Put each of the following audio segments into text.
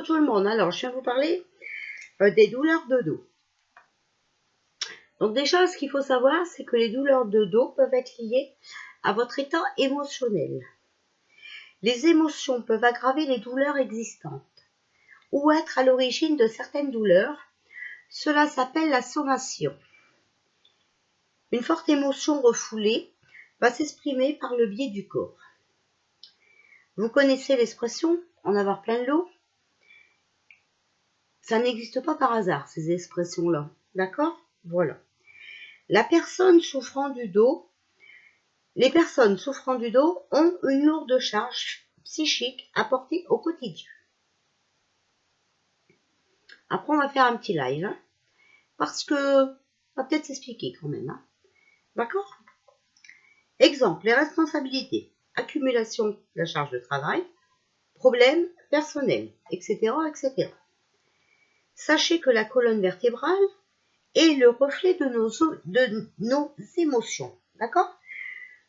Coucou tout le monde, alors je viens vous parler des douleurs de dos. Donc déjà, ce qu'il faut savoir, c'est que les douleurs de dos peuvent être liées à votre état émotionnel. Les émotions peuvent aggraver les douleurs existantes ou être à l'origine de certaines douleurs. Cela s'appelle la sommation. Une forte émotion refoulée va s'exprimer par le biais du corps. Vous connaissez l'expression « en avoir plein le dos ». Ça n'existe pas par hasard, ces expressions-là. D'accord? Voilà. Les personnes souffrant du dos ont une lourde charge psychique à porter au quotidien. Après, on va faire un petit live, hein, parce que on va peut-être s'expliquer quand même. Hein. D'accord? Exemple, les responsabilités, accumulation de la charge de travail, problèmes personnels, etc., etc. Sachez que la colonne vertébrale est le reflet de nos émotions. D'accord?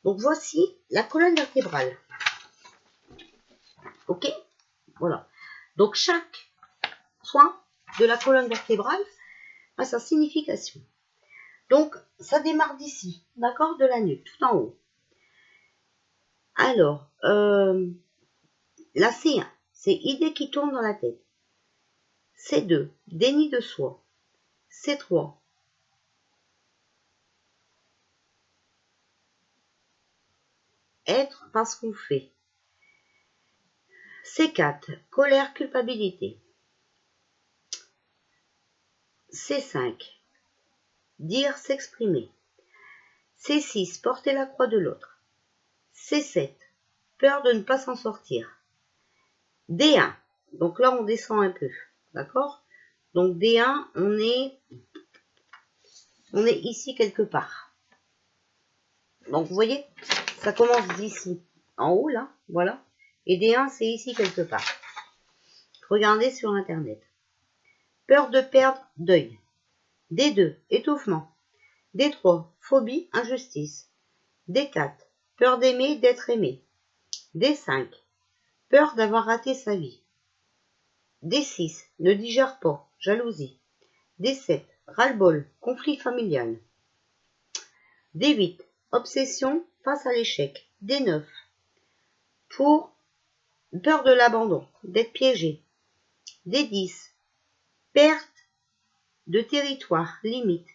Donc, voici la colonne vertébrale. Ok? Voilà. Donc, chaque point de la colonne vertébrale a sa signification. Donc, ça démarre d'ici, d'accord? De la nuque, tout en haut. Alors, la C1, c'est idées qui tournent dans la tête. C2, déni de soi. C3, être parce qu'on fait. C4, colère, culpabilité. C5, dire, s'exprimer. C6, porter la croix de l'autre. C7, peur de ne pas s'en sortir. D1, donc là on descend un peu, d'accord? Donc D1, on est ici quelque part. Donc vous voyez, ça commence d'ici, en haut là, voilà. Et D1, c'est ici quelque part. Regardez sur internet. Peur de perdre, deuil. D2, étouffement. D3, phobie, injustice. D4, peur d'aimer, d'être aimé. D5, peur d'avoir raté sa vie. D6, ne digère pas, jalousie. D7, ras-le-bol, conflit familial. D8, obsession face à l'échec. D9, pour peur de l'abandon, d'être piégé. D10, perte de territoire, limite.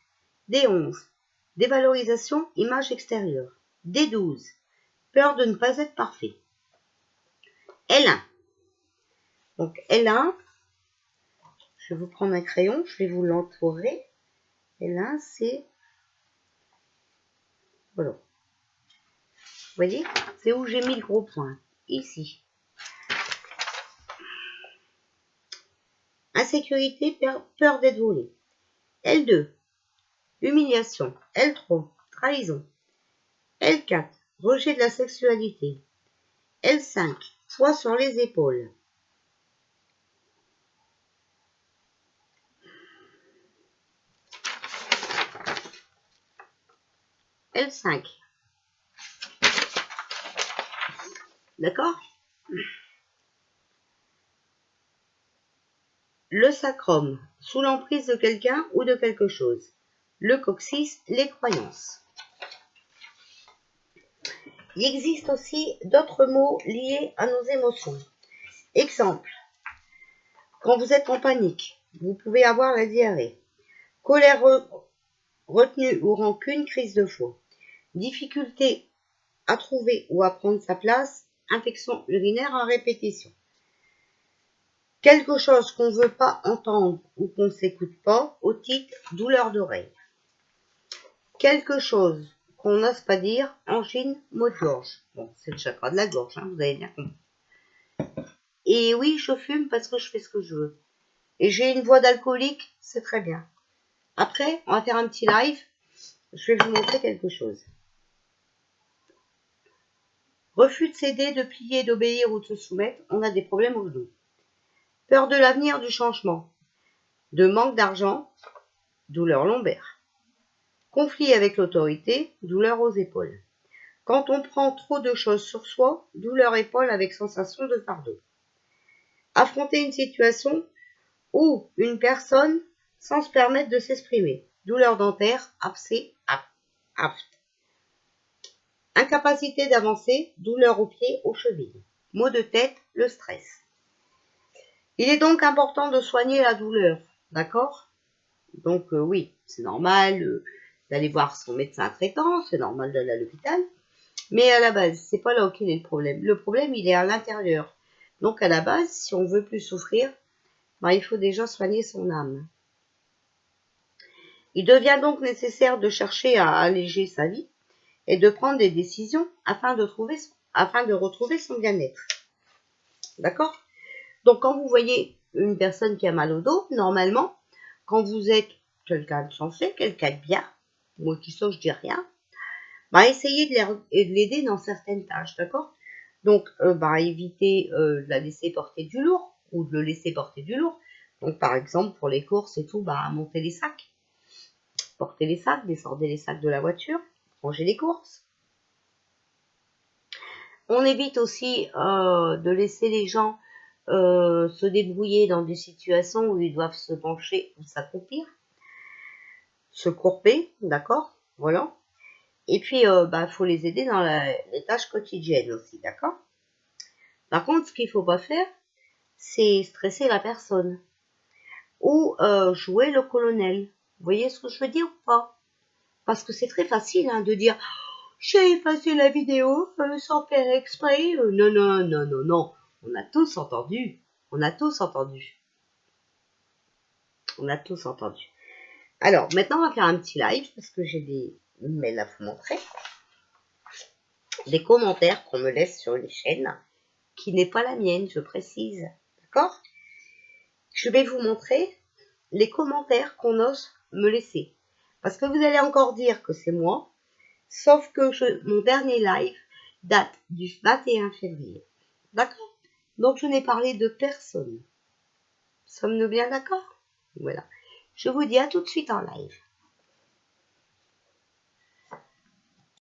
D11, dévalorisation, image extérieure. D12, peur de ne pas être parfait. L1. Donc L1, je vais vous prendre un crayon, je vais vous l'entourer. L1, c'est... Voilà. Vous voyez, c'est où j'ai mis le gros point. Ici. Insécurité, peur d'être volé. L2, humiliation. L3, trahison. L4, rejet de la sexualité. L5, poids sur les épaules. L5. D'accord? Le sacrum, sous l'emprise de quelqu'un ou de quelque chose. Le coccyx, les croyances. Il existe aussi d'autres mots liés à nos émotions. Exemple, quand vous êtes en panique, vous pouvez avoir la diarrhée. Colère, retenue ou rancune, crise de foie. Difficulté à trouver ou à prendre sa place, infection urinaire à répétition. Quelque chose qu'on ne veut pas entendre ou qu'on ne s'écoute pas, otite, douleur d'oreille. Quelque chose qu'on n'ose pas dire, angine, maux de gorge. Bon, c'est le chakra de la gorge, hein, vous avez bien compris. Et oui, je fume parce que je fais ce que je veux. Et j'ai une voix d'alcoolique, c'est très bien. Après, on va faire un petit live. Je vais vous montrer quelque chose. Refus de céder, de plier, d'obéir ou de se soumettre, on a des problèmes au dos. Peur de l'avenir, du changement. De manque d'argent, douleur lombaire. Conflit avec l'autorité, douleur aux épaules. Quand on prend trop de choses sur soi, douleur épaule avec sensation de fardeau. affronter une situation ou une personne sans se permettre de s'exprimer. Douleur dentaire, abcès, aft. Incapacité d'avancer, douleur aux pieds, aux chevilles. Maux de tête, le stress. Il est donc important de soigner la douleur, d'accord? Donc oui, c'est normal d'aller voir son médecin traitant, c'est normal d'aller à l'hôpital, mais à la base, c'est pas là qu'il est le problème. Le problème, il est à l'intérieur. Donc à la base, si on veut plus souffrir, ben, il faut déjà soigner son âme. Il devient donc nécessaire de chercher à alléger sa vie et de prendre des décisions afin de retrouver son bien-être. D'accord? Donc quand vous voyez une personne qui a mal au dos, normalement, quand vous êtes quelqu'un de sensé, quelqu'un de bien, moi qui sais, je dis rien, bah essayez de l'aider dans certaines tâches, d'accord? Donc, évitez de la laisser porter du lourd ou de le laisser porter du lourd. Donc, par exemple, pour les courses et tout, monter les sacs, porter les sacs, descendez les sacs de la voiture, ranger les courses. On évite aussi de laisser les gens se débrouiller dans des situations où ils doivent se pencher ou s'accroupir, se courber, d'accord? Voilà. Et puis, faut les aider dans les tâches quotidiennes aussi, d'accord? Par contre, ce qu'il ne faut pas faire, c'est stresser la personne ou jouer le colonel. Vous voyez ce que je veux dire ou pas? Parce que c'est très facile de dire « J'ai effacé la vidéo sans faire exprès. » Non, non, non, non, non. On a tous entendu. On a tous entendu. On a tous entendu. Alors, maintenant, on va faire un petit live parce que j'ai des mails à vous montrer. Des commentaires qu'on me laisse sur les chaînes, qui n'est pas la mienne, je précise. D'accord? Je vais vous montrer les commentaires qu'on ose me laisser. Parce que vous allez encore dire que c'est moi, sauf que mon dernier live date du 21 février. D'accord? Donc, je n'ai parlé de personne. Sommes-nous bien d'accord? Voilà. Je vous dis à tout de suite en live.